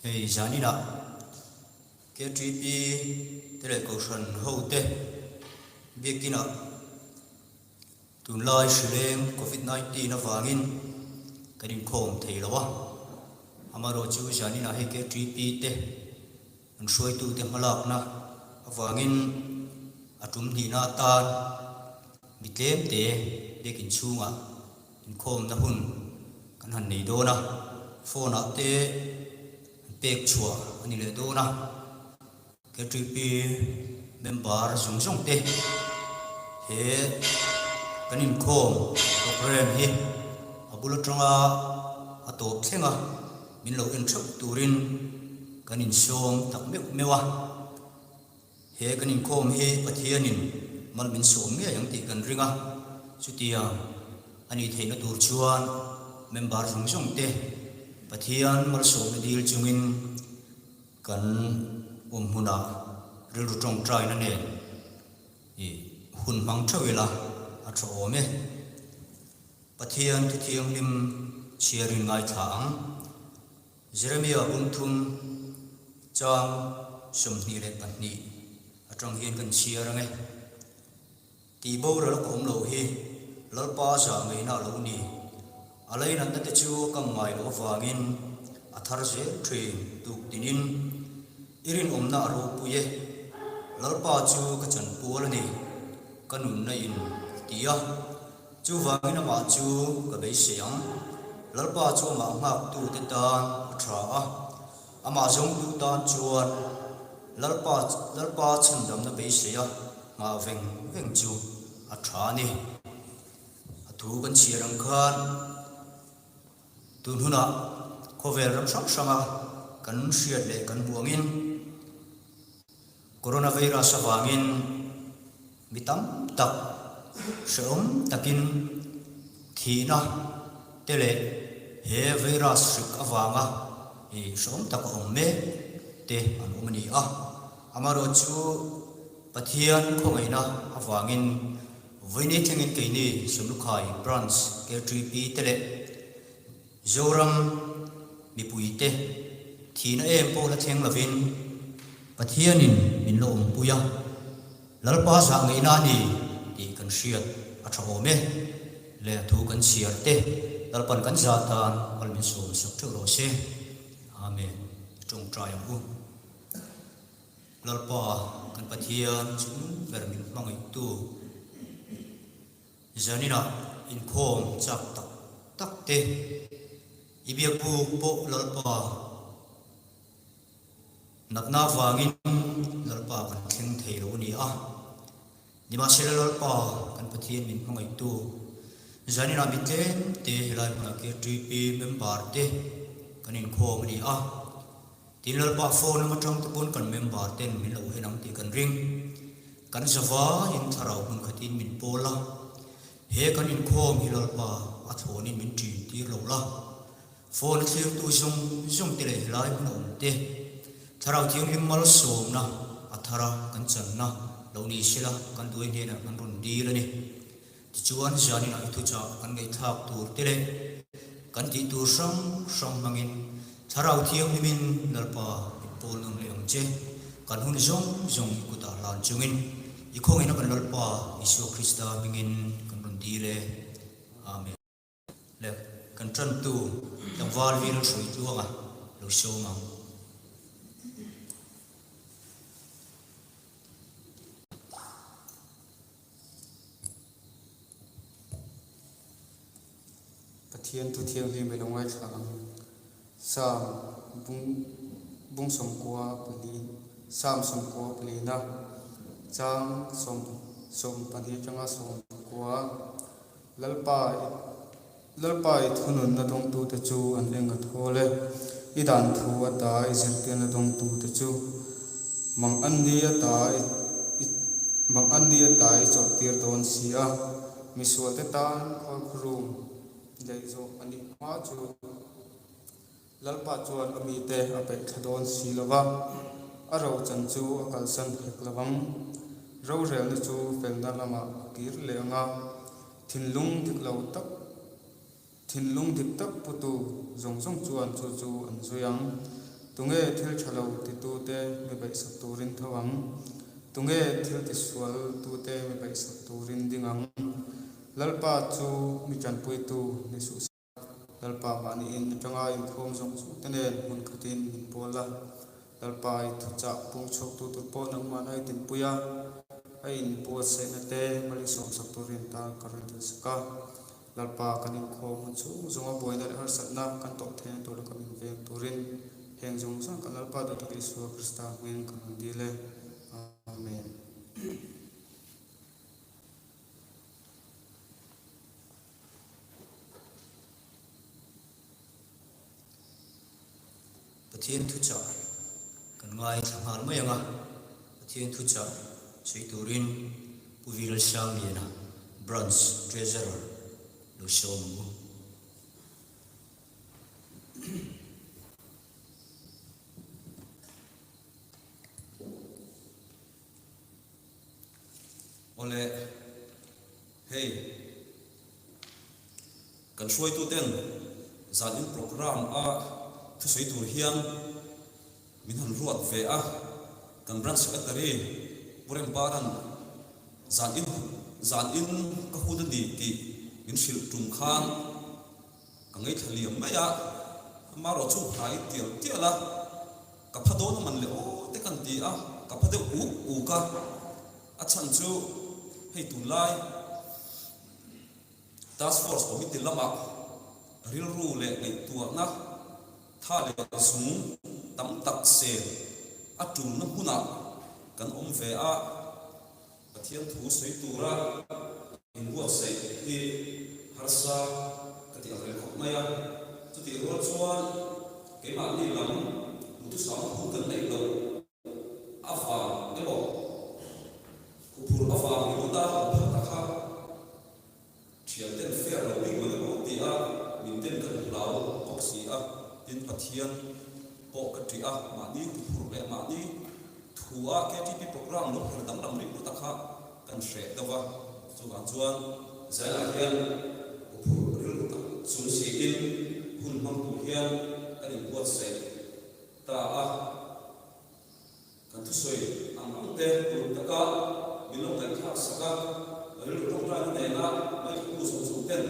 Hei zani na ke tripi tele kausan hote biekina tunlai shileng covid-19 na wangin kadin khom thei lawa amaro chu zani na he ke tripi te an soi tu te malak na awangin atum hi na tan mitlem te bekin chunga in khom na hun kan han nei do na phone te pek chua ani le do na ke tripi member sung sung te he kanin khom program hi abula tronga atop thenga min lo in thap turin kanin som tak mewa he kanin khom hi pathianin mal min som nge yang ti kan ringa chutia ani theina tur chuan member sung sung te pathian mal som dil chungin kan huna ril rutong trai na ne i hun mang thawela a tho me pathian thi thiang lim chiarin ngai thang jeremia bunthum chang somni le patni atang hian kan chiar nge ti bo ra kom lo hi lalpa sa ngai na lo ni alai nan te chu kam ngai lo wangin athar je thrin tuk tinin irin omna ro puye lalpa chu ka chan pol ni kanun na in tia chu wangin ma chu ka be siang lalpa chu ma ngak tu te ta thra ama jong tu ta chuan lalpa chan dam na be sia ma veng chu a thra ni thu kan chiarang khan tun huna khovel ram sanga kan hriat le kan buangin coronavirus awangin mitam tak som takin thina tele he virus rik awanga e som tak omme te an omni a amaro chu pathian khongaina awangin voine thengin keini sumlukhai branch ke tripi tele zoram mipuite thina em po la theng lavin pathianin min lo puya lalpa sa ngai na ni ti kan hriat a tho me le thu kan siar te lalpan kan za tan wal min som sak thu ro se amen tung trai u lalpa kan pathian chung ver min mangai tu zanina in khom chak tak te ibia pu po lalpa nakna wangin lalpa kan theng thei ro ni a nima sel lalpa kan pathian min mangai tu zanina mitlem te helai na ke tripi member te kanin khom ni a tin lalpa phone ma tang te pun kan member ten min lo henang ti kan ring kan zawa in tharau hun khatin min pola he kanin khom hi lalpa a thoni min ti ti lo la phone thil tu zung te le helai na te tharau thiam lim mal som na athara kan chan na lo ni sila kan duai ne na kan run di la ni ti chuan jani na thu cha kan ngai thak tur te le kan ti tur sam mangin tharau thiam limin nalpa pol nang leang che kan hun zong ku ta lan chungin i khong ina kan nalpa isu krista mingin kan run di le amen le kan tran tu tang wal vi lo soi tu anga lo so mang thiên tu thiên hi me longai thang sam bung som kwa pali sam som kwa pali na chang som pali changa som kwa lalpai thunun na dong tu te chu an enga thole idan thu ata izirtian na dong tu te chu mang andi ata I chot tir don sia miswa te tan khol khrum dei zo ani ma chu lalpa chuan ami te ape thadon silawa aro chan chu akal san heklawang ro rel na chu felna lama kir lenga thinlung dik tak putu zong chuan chu an zuyang tunge thil thalo ti tu te mi bai sak turin thawang tunge thil ti sual tu te mi bai sak turin dingang lalpa chu mi chan pui tu ni su lalpa mani in tanga in thom song su tenen mun khatin in pola lalpa I thu cha pung chok tu tu po nang manai tin puya ai in po se na te mali som sak turin ta karin tu saka lalpa kanin khom chu zonga boina har satna kan to the to kan ve turin heng jong sang kan lalpa do to Isu Krista ngin kan dile amen Pathian thu cha kan ngai thanghar mai anga Pathian thu cha chui turin puvil sang yena bronze treasurer lo shom ole hey kan shoi tu ten zalin program a thu sei tur hian min han ruat ve a kan branch secretary burem baran zalin ka hu di ti min sil tum khan ka ngai thaliam maya maro chu hai tial tiala ka phado na man le o te kan ti a ka phade u ka a chan chu hei tun lai task force committee lama ril ru le ngai tua na tha le sung tam tak se atul na huna kan om ve a pathian thu sei tura in wa sei hi harsa kati al khop maya chu ti ro chuan ke ma ni lam tu sam hu kan nei lo afa elo kupur afa ni ta ta kha thial ten fair lo ni mo ti a min ten kan lao oxi a tin pathian po ka tri a ma ni kupur le ma ni thua KTP program lo per dam dam ri ta kha kan shre dawa chu ga chuan zala hian kupur ril ta sun si in hun mang tu hian kan in buat se ta a kan tu soi ang te tu ta ka bilong kan thak saka ril ro ra ne na mai ku so so ten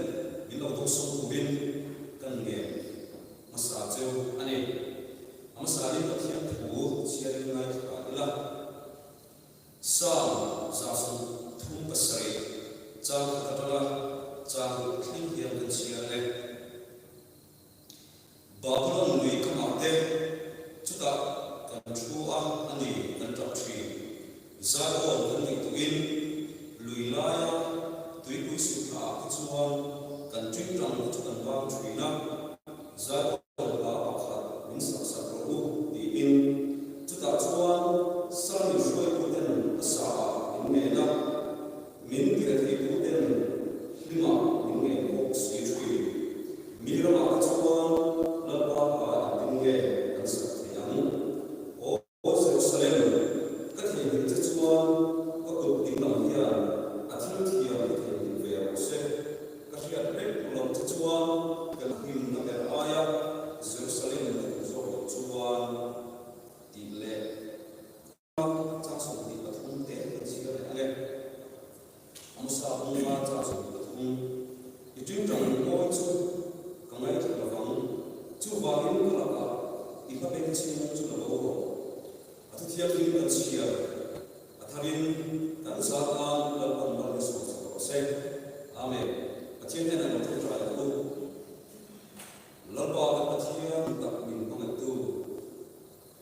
bilong to so ku bin kan nge masa cheu ani amasa ri pathian thu siar ngai ka ila sam sa su thum pasai chang katala chang thing hian kan siar le babulon lui kamate chuta kan thu a ani kan ta thri zaro kan ni tu in lui laya tui ku su tha ku chuan kan tring rang chu kan wang thri na zaro ba kha min sa sa ro di in chuta chuan sami shoi ku ten sa in me na min ki ri ku ten hima min nge ko si thri mi ro ma chuan la pa pa din nge kan sa yang o Jerusalem ka thi ni chuan ko ko din lam hian a thil thi a thi ni ve se ka hi a le lom chuan kan him na ka aya Jerusalem ni zo chuan ti le cha su ni ka thum te chi ga le amusa bu ma cha su ka thum I tin jong mo chu ka ngai ta la wang chu wa in ka la I ka ben chi mo chu la lo atu thiam ni ka chi a atharin kan sa ta la pan ma le so se amen pathian ne na tu tra la tu lalpa ka pathian ta min ko ngai tu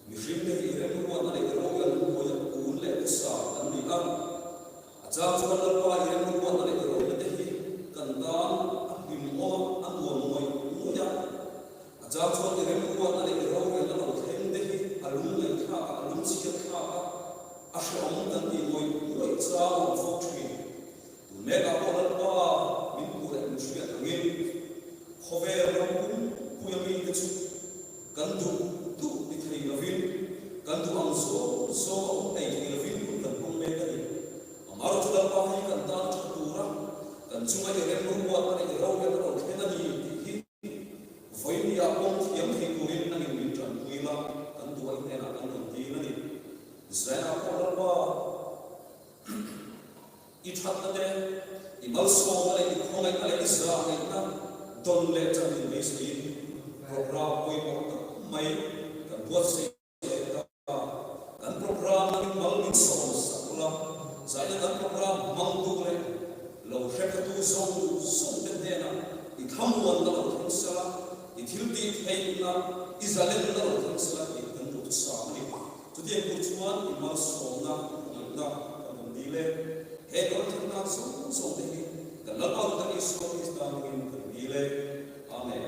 mi rim le I re ko na le ro ya ko ya ku le sa an ni am acha chu lalpa I re ko na le ro le te hi kan da him mo an wo moi mu ya acha chu I re ko na le ro ya na lo theng te hi alum le kha alum chi kha a shom dan ni moi moi cha mo fo thri tu me ka ko lalpa min ku re mu shi ya ngin khove ram ku ya mi chu kan du tu I thei lavin kan du ang so ai thei lavin ku kan pom me ka ni amaro chu lalpa hi kan ta chu ra kan chu mai re mu wa na ni ro ya na lo thena ni hi voi ni a pom thiam thei ku rin na ni min tran ku ma chat na de i mal so na le i khong ai le isra ai na don le chan in base in program koi mo ta mai kan buat se ta kan program na mal min so sa la sai na kan program mang tu le lo shek tu so de na i kham wan na lo sa i thil ti thei na i zalen na lo sa i kan tu sa ni tu de ku chuan i mal so na kan ni le he ko thil na so de the love of the Israel is done in the Bile. Amen.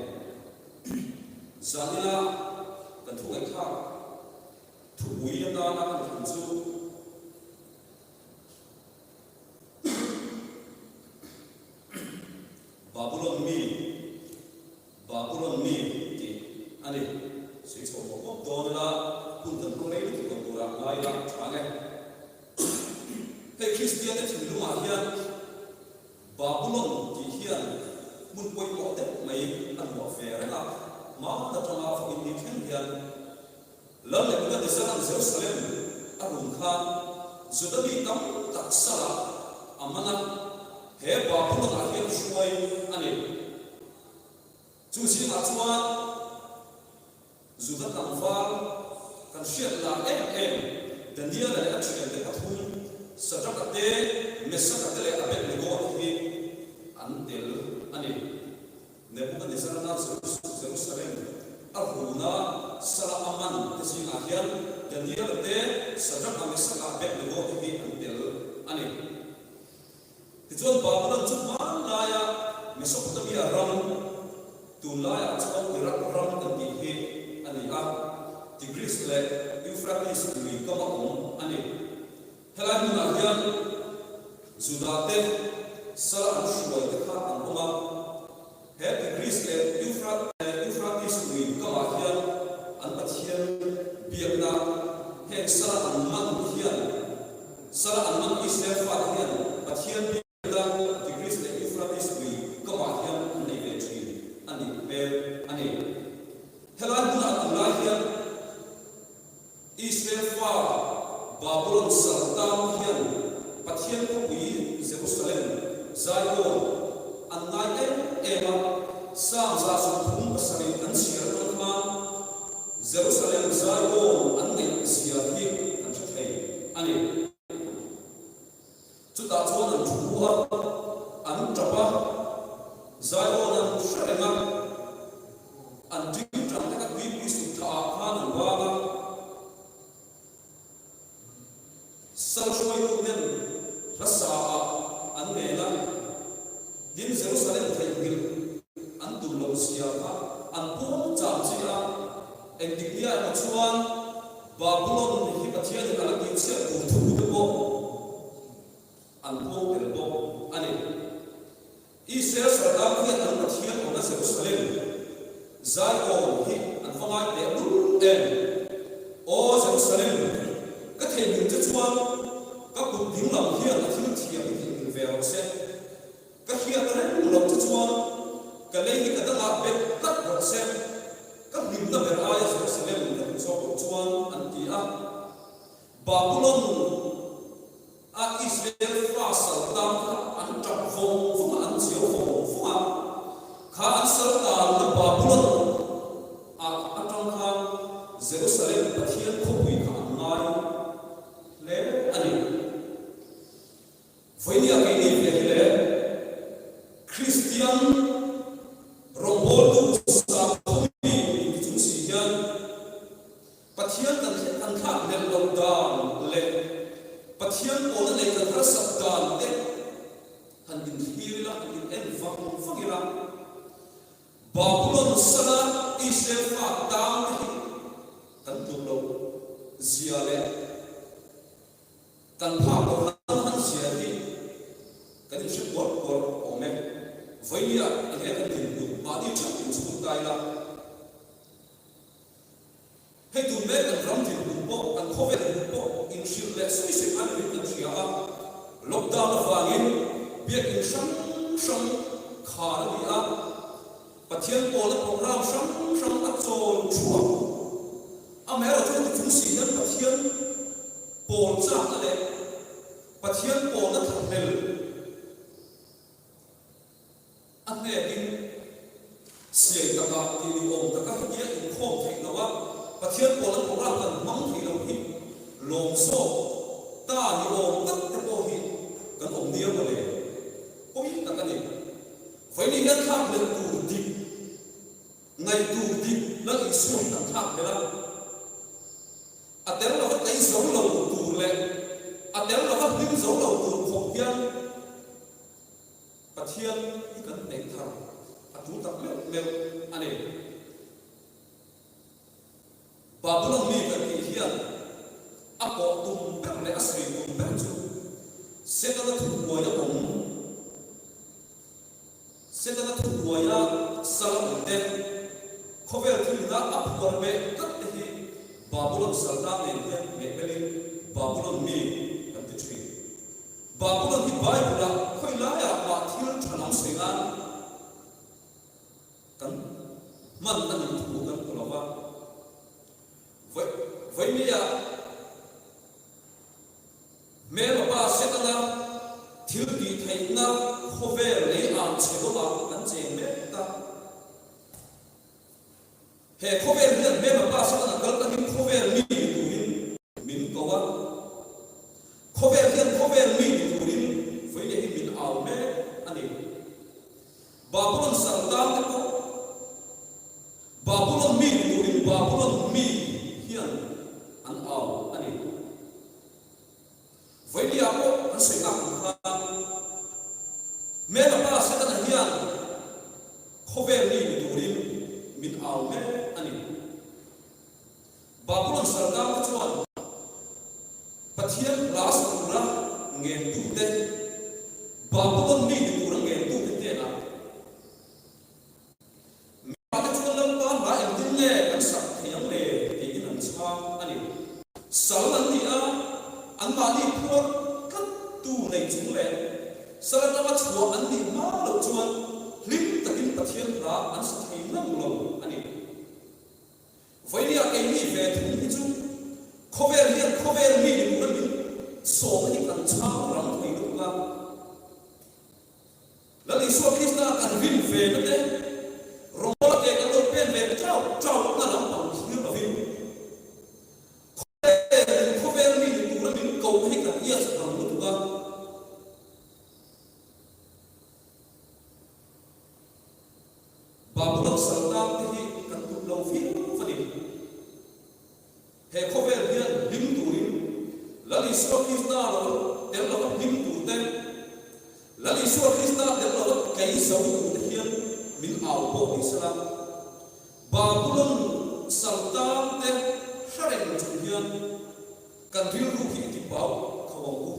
Zanila, the two attack, to William and Zu Babylon me, and it six of Donala, put the parade to go to Ramayla, Chane. Hey, Christianity, Lumahian. Babylon di hian mun poi ko te mai an wa fe ra ma da tama fa in ken hian la le ka de san Jerusalem arun khan zudabi tam tak sala amana he Babylon a hian shuai ani chu si ma chua zudat tam fal kan shet la em daniel le a chhe de athun sajak te mesak te le abet le go hi antel ani Nebuchadnezzar na Jerusalem aruna sala aman te singa hian daniel te sajak mesak abet le go hi antel ani tijon Babylon chu man la ya Mesopotamia ram tu la ya chau Iraq ram kan ti hi ani a Tigris le Euphrates ni ka ma ani helai na hian Zudate sala shuai te kha an oma he Tigris le Euphrates ni ka ma hian an pathian biakna he sala an man hian sala an man Israel fa hian pathian biakna Tigris le Euphrates ni ka ma hian nei ve chi ani pe ani helai na Allah hian Israel fa Babylon sartam hian pathian ko wi Jerusalem Zion annai ema sam za su thum pasari an siar ma Jerusalem Zion annai siar hi an thai ani chu ta chuan an thuwa an tapa Zion an shrema an ding tang ta wi wi su tha khan wa Salshoi Ruben Rasa Anela Din Jerusalem Taygil Antum Lausiaka Anpum Jamsia and Dignia Machuan Babylon Hipatian Alakitsia Utubo Anpum Elbo Ane Israel Sardaki and Patian on Jerusalem Zion Hip and Famai and O Jerusalem các thầy những chất chuan các cuộc tiếng lòng hiền là thiếu thiệt thì về học sẽ các hiền cái đấy lòng chất chuan cái lấy cái đó là biết các học sẽ các điểm là về ai sẽ lên được cho cuộc chuan anh chị Babylon Israel pha sở tam anh trọng phong anh chiếu phong khá anh sở tam là Babylon anh trong khang Jerusalem và thiên không bị khẳng ngay le ani với những cái gì về le Christian Roberto Saponi chúng sian pathian an khak le lockdown le pathian on le ka sabdan te han din hirila in en fangira Babylon sala Israel fa tam kan tu lo zia le kan pha ko han sia ni kan shi ko ome vaiya ine kan din du ma di chak su tai la he tu me kan ram din du po kan khovet du po in shil le sui se an ri kan sia lockdown wangin biak in sham khar ni pathian ko la program sham at chol chua Amero tu tu si nan pathian Paul cha le pathian po na thangel ane din siang taka ti om taka hiya in khom thei lawa pathian po na program kan mang thei lo hi long so ta ni om tak te po hi kan om dia mo le ko hi taka ni vai ni han thak le tu di ngai tu di la i su ta thak le la atel lo ka kai zo lo tu le atel lo ka dim zo lo tu khom hian pathian i kan nek thar atu tak le ane babulong mi kan ti hian apo tum per le asri tum per chu setala thu boya om setala thu boya salam de khovel thil na apor be kat hi babulong salta ne me belin babulong mi kan ti chui babulong hi bible khoi la ya ma thil thanam sengan kan man tan thu kan kulawa vậy bây giờ mẹ và ba sẽ tăng ra thiếu gì thầy na khô về lấy ăn sẽ có bao ăn chè mẹ ta hệ khô về liền mẹ và ba sẽ tăng ra cái mình khô về mình có quá khô về mình tụi với để mình ảo mẹ anh em babulon sartam te ko babulon mình tụi babulon mình hiền an ao ani vậy đi ako an sei nak ha me la pa se ta hian khove ni turin min ao me ani babulon sarkam ka chuan pathian ras ura ngen tu te babulon ni tura ngen tu te na me pa ka chuan lam pa ba em din le kan sak thiang le ani salan ni a an ma ni phur kat tu nei chung le salan ta chua an ni ma lo chuan lim takin pathian ra an sa thei nam lo ani voilia ke ni ve thun ni chu khover mi ni mun ni so ni kan cha ram thei lu ga la ni so krishna kan vin ve na te romola ke kan lo pen ve chao na ram pa ni ba vin babulong sartam te hi kan tu lo fi fadin he khovel hian lim turin lali so krishna lo tel lo lim tu te lali so krishna tel lo kai so tu hian min au po ni sala babulong sartam te haren chu hian kan ril ru hi ti pau khawang u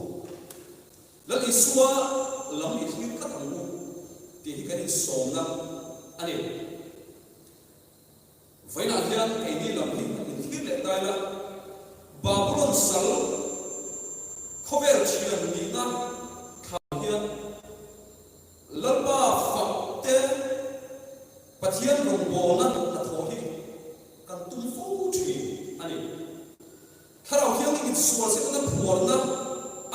lali suwa lam i thil ka thang u ti hi kan som na ani vậy là hian cái đi làm hình mình thiết lệ tai là babulon sal khover chian ni na kham hian lalba fakte pathian rong bo na ta tho hi kan tum fo thi ani tharau hian in sual se kan phur na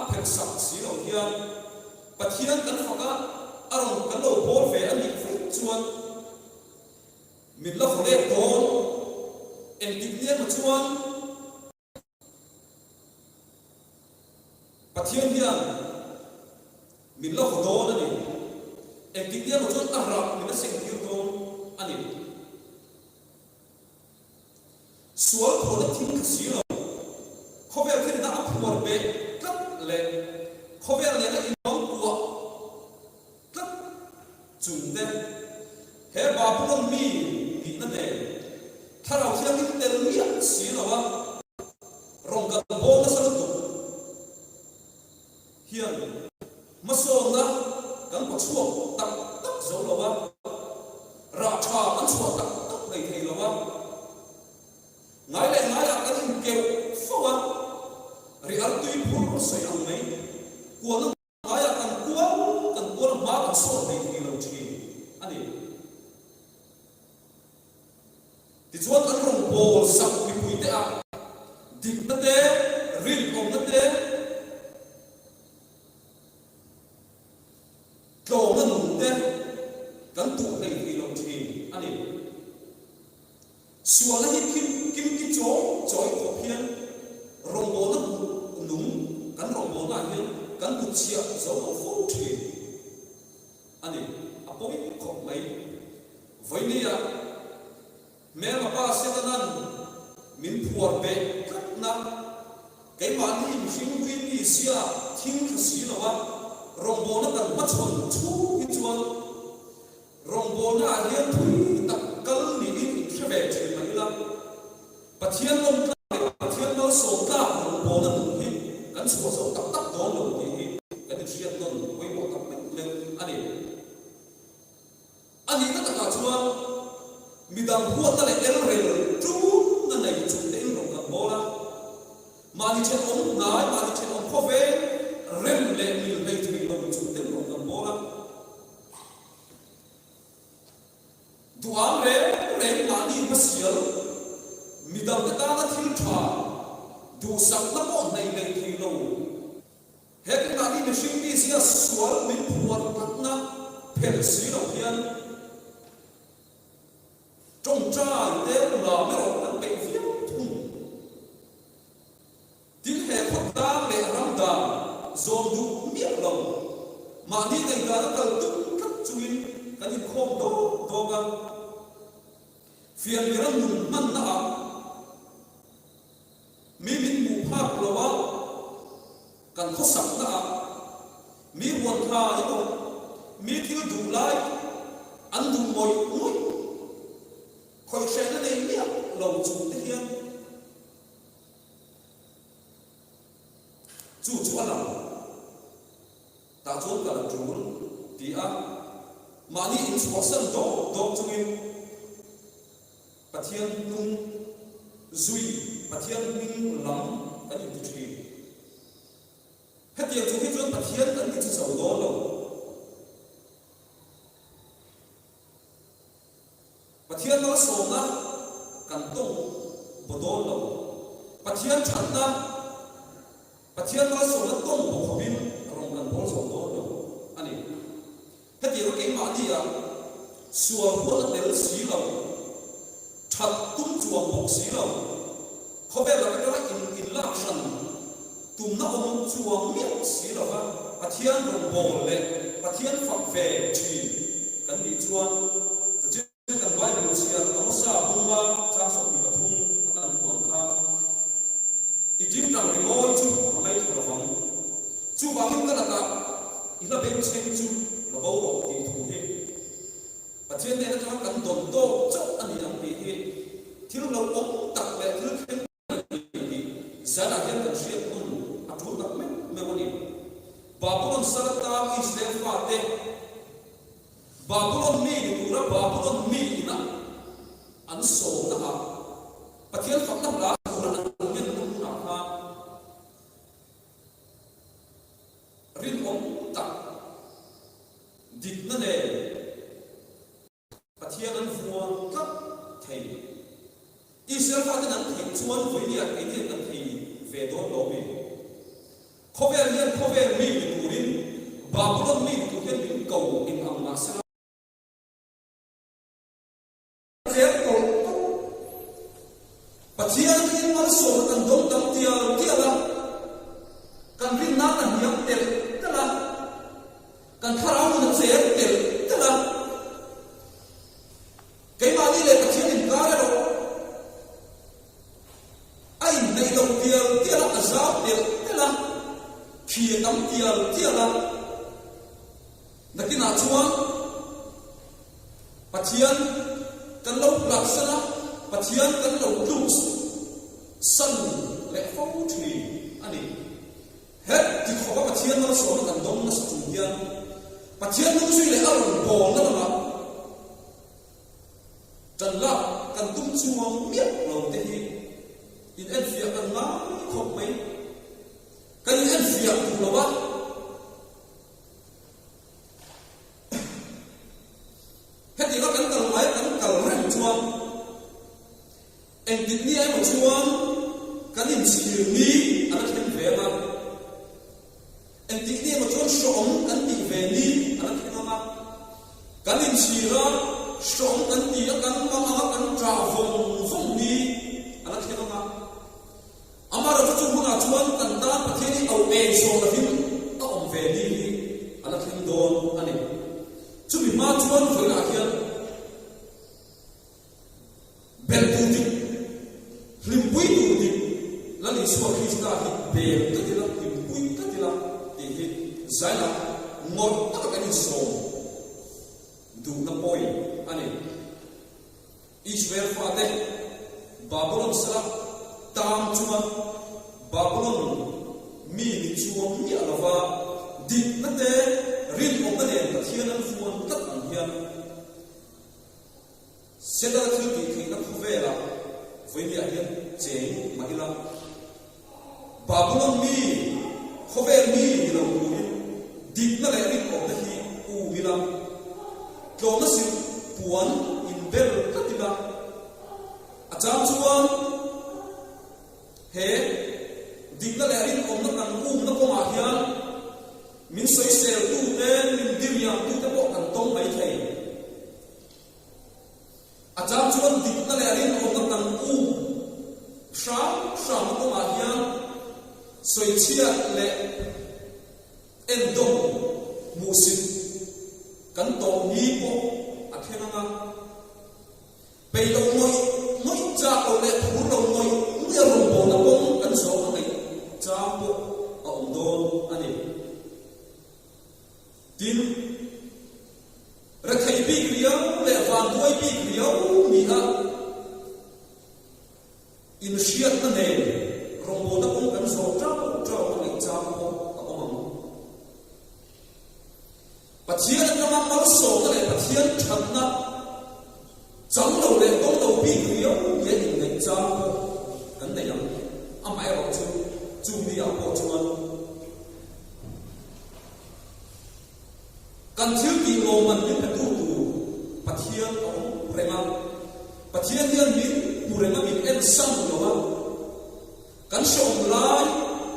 apek sak si lo hian pathian kan faka arong kan lo bol ve ani chuan min la khole ton en tiklian ma chuan pathian hian min la khodon ani en tiklian ma chuan arap min la seng tir ton ani sual khola thing khasi lo khover khin da aphuar be kat le khover le na inong tua kat chung de he babulon mi na ne tharau thiang ni tel mi si lawa rong ka bo na sa tu hian maso na kan ko chuo tak tak zo lawa ra cha an chuo tak tak nei thei lawa ngai le ngai a kan keu fawa ri ar tui phur sai ang nei ko na ngai a kan ko ma kan so nei thei lo chi ani ti chuan an rong bol sak mi pui te a dik na te ril kom na te chia dấu ở phố thì anh ấy bối không mấy với nia mẹ mà ba sẽ tân ăn mình phù về cấp năm cái mà đi mình win đi xia thiên cái gì đó wa rong bò nó cần bắt chuẩn chú cái chuan rong bò nó liên thủy tập cân đi đi sẽ về chuyện mà là bắt thiên long bắt thiên nó sổ ta rong bò nó đừng đi cái sổ sổ tập tập đó luôn đi cái thiên nó quay bộ tập lên anh ấy nó tất cả chuan mình đang huột ta lại em rèn chú nó này chúng ta em rong cần bò la mà đi trên ông nói mà đi trên ông có về rèn lệ mình đây thì mình đồng chúng ta em rong cần bò la duam rèn mà đi mất sửa mình đang cái ta nó thiếu thà du sắc nó có này này thì lâu hết cái ta đi mình sinh đi xia xóa mình huột bắt na phèn xí đầu tiên trong trai để là mấy ông ăn bệnh viêm thùng tiếng hè phật ta để răng đà dồn đủ miệng lòng mà đi thành ra nó cần từng các chuyên cái gì khom đó gan phiền người ăn nung mặn nạ mình mù phạc lo wa cần khó sắm nạ mi buồn tha chứ không mi thiếu đủ lại ăn đủ mồi mũi khỏi sẽ nó lên miệng lòng chủ thế hiên chủ ăn lòng ta chốn cả là chủ tí á mà đi in số sân đó cho mình bát thiên nung duy bát thiên minh lắm cái gì thì hết tiền chúng hết chuyện bát thiên cái gì sầu đó đâu bát thiên nó sầu na cần tung bộ đó đâu bát thiên chắn na bát thiên nó sầu nó tung bộ khổ bin rong cần bộ sầu đó đâu anh ấy hết tiền nó cái mà đi à xua bộ nó đều xí lâu chặt tung chuồng bộ xí lâu không biết là cái đó in lạc sẵn tụm nó ông chuồng miệng xí lâu á bát thiên rong bộ lệ bát thiên phật về chỉ cần đi chuồng cần vay được xí ông sa hung ba cha sọc bị bắt hung ăn cuốn kha ít điểm rằng cái ngôi chú mà ngay thủ là vắng chú bảo mình cái là cả ít là bên trên chú là bao bọc thì thủ hết và trên đây nó cho cần đồn tô chốc anh đi làm gì hết thiếu lâu ống tập về thiếu thêm giá là hiện cần xuyên quân áp dụng tập mấy mấy vấn đề Babylon sarata Israel phate Babylon mi di pura Babylon mi na an so na ha pathian phak na la pura an nhân nung na ha rin om tak dit na ne pathian an vuan kap thei Israel phate nan thei chuan voi ni a cái ni an thei ve do lo mi khovel mi di purin Babylon mi di purin min cầu in ang ma sa Pathian in mal so kan dong tam tia la kan rin na kan hiam tel tala kan tharau na cher tel tala kai ma ni le pathian in ka ro ai nei dong tia la azab tel tala khia tam tia la nakina chuan Pathian kan lo laksana Pathian kan lo lose sun le phong thủy ani hết thì khó Pathian nó số nó cần đông nó chủ nhân Pathian nó suy le ở bồn nó mà trần la cần tung chuông miết lâu thế hi in en việc cần má không mấy cái en việc là what hết thì nó cần máy cần rèn chuông anh tin ni ai một chuông cái niệm siêu ni anh thấy về mà anh tin ni một chuông sống anh tin về ni anh thấy mà cái niệm siêu ra sống anh tin anh mang trả vong ni anh thấy mà ama ra chuông mà chuông cần ta bắt thấy đi ao em so là phim ao về chuan khoi na hian bel tu ti lim pui tu ti la li suwa Krista hi bel ta ti la lim pui ta ti la ti hi zai la ngot ta ka ni so du na poi ani Israel fa de Babylon sala tam chuma Babylon mi ni chuang ni alova dit na te rin om na den pathian an fuan tat an hian seda thil ki na khuvela voi ni hian cheng magila Babylon mi khovel mi ni lo ni dit na le rin om na hi u mila ko na sim puan in bel katila acham chuan he dit na le rin om na kan na ko ma hian min soi sel tu te min dirya tu te bo kan tong mai thei acham chuan dit na le rin om na kan sha ko ma hian soi chia le en dong musin kan to ni ko athena nga pe lo moi cha ko le thu lo moi ni ro bo na bong kan so ka nei cha bo ông do ani tin ra thai bi kriya le van đuôi bi kriya mi ha in shiat na ne ro bo na bong kan so cha ka nei cha bo ông pathian na ma mal so na le pathian than na chang lo le dong lo bi kriya ye in nei cha bo kan nei yang amai ro chu đi ao bộ chuan kan thil ki lo man min na tu pathian ong renga pathian hian min murenga min en sang lo wa kan shom lai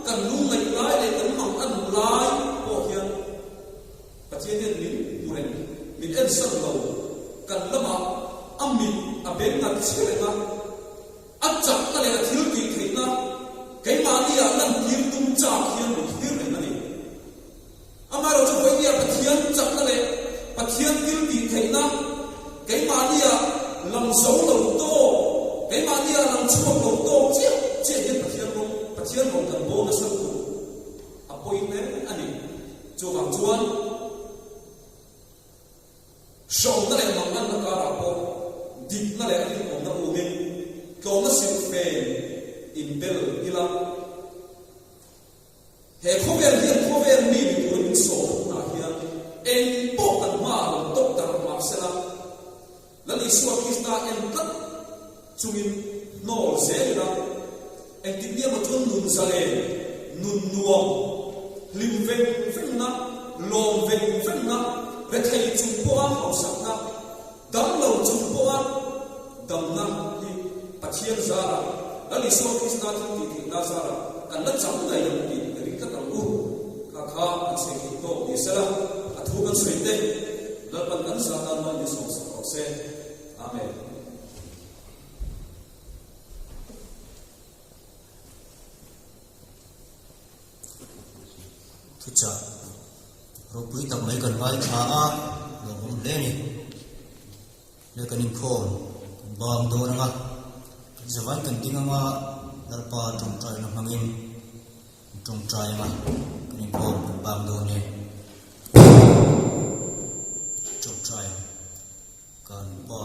kan lung ngai lai le kan mang an lai po hian pathian hian min muren min en sang lo kan lama amin aben na chirenga achak ta le thil ki theina cái mà đi à lần thiên tung cha thiên một thiên này mà đi, amaro cho với đi à thiên chặt nó này, thiên thiên bị thấy na, cái mà đi à làm xấu đầu to, cái mà đi à làm chuông đầu to, chết đến thiên không cần bố nó sâu, à bôi nè anh đi, cho bằng chuan, sầu nó này bằng ăn nó cả là bố, đít nó này anh cũng nó u mình, câu nó xịt phèn in bel ila he khover mi tu in so na hian en po kan ma lo tok tar ma sela la li suwa Krista en tat chungin no zela en ti bia ma chun nun zale nun nuam lim ven na lom ven na re thai chung po a ho sak na dam lo chung po a dam na hi pathian zara la li so Krista ti na sara kan la chang ngai lo ti ri ka tam u ka kha an se ki to ni sala athu kan sui te la pan kan sa ta ma ni so se amen thu cha ro pui tam mai kan vai kha a lo hom le ni le kan in khom bang do na zawai kan tinga ma darpa tong trai na hangin tong trai ma kan khom bang do ne tong trai kan pa